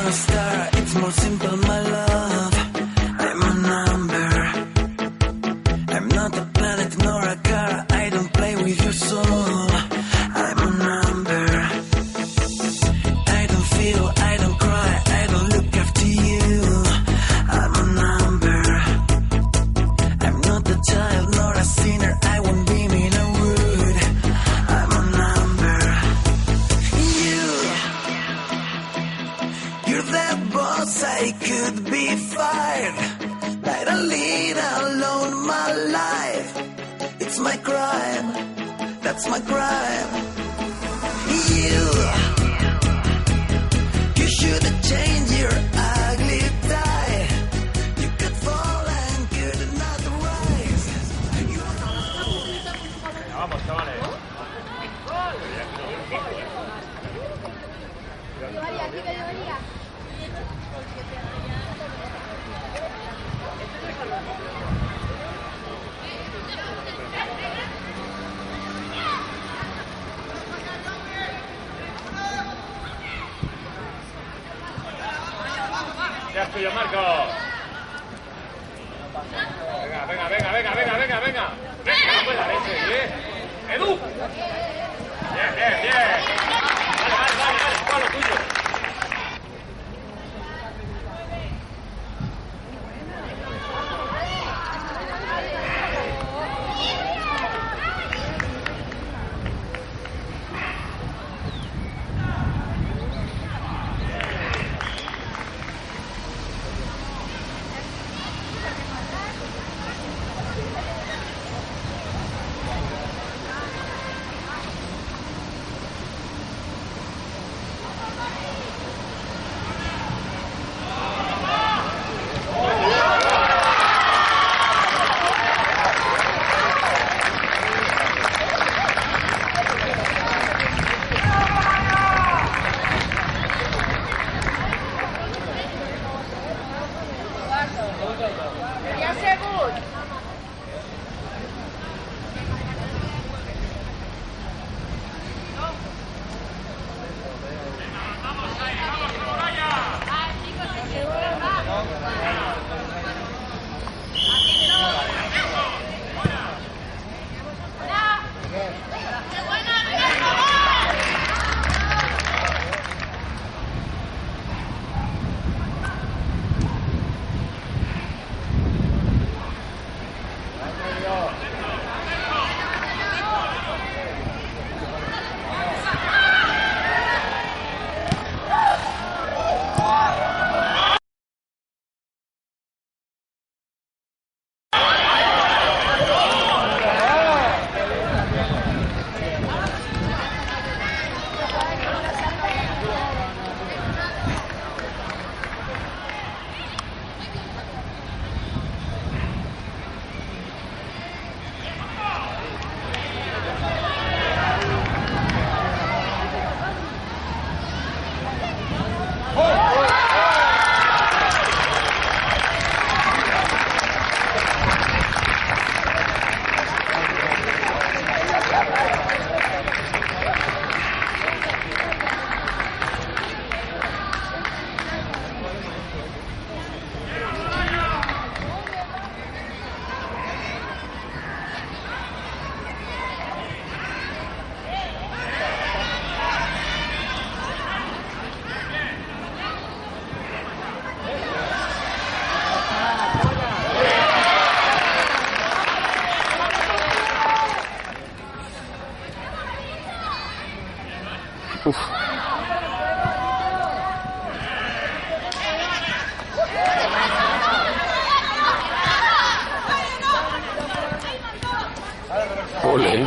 a star, it's more simple, my love. I'm a number. I'm not a planet nor a car. I don't play with your soul. I'm a number. I don't feel, I don't cry, I don't look after you. I'm a number. I'm not a child nor a sinner. I won't be mean or rude. I'm a number. You're the boss, I could be fired. I don't lead alone my life. It's my crime, that's my crime. You should change your ugly tie. You could fall and could not rise. Vamos, chavales. Ya es tuyo, Marco. Venga, venga, venga, venga, venga, venga, venga. Venga, pues la leche, ¿eh? ¡Edu! Bien, bien, bien. Vale, vale, vale, vale, juega lo tuyo. Ole.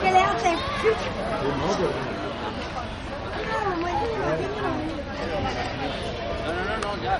¿Qué le hace? No, ya.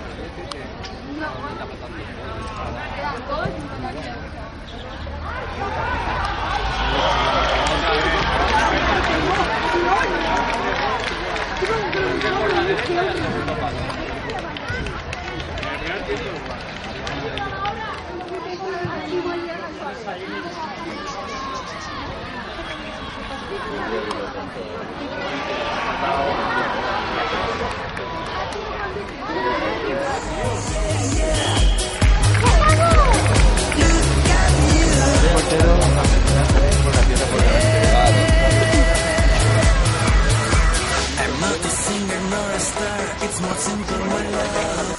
I'm not a singer nor a star, it's more simple, my love.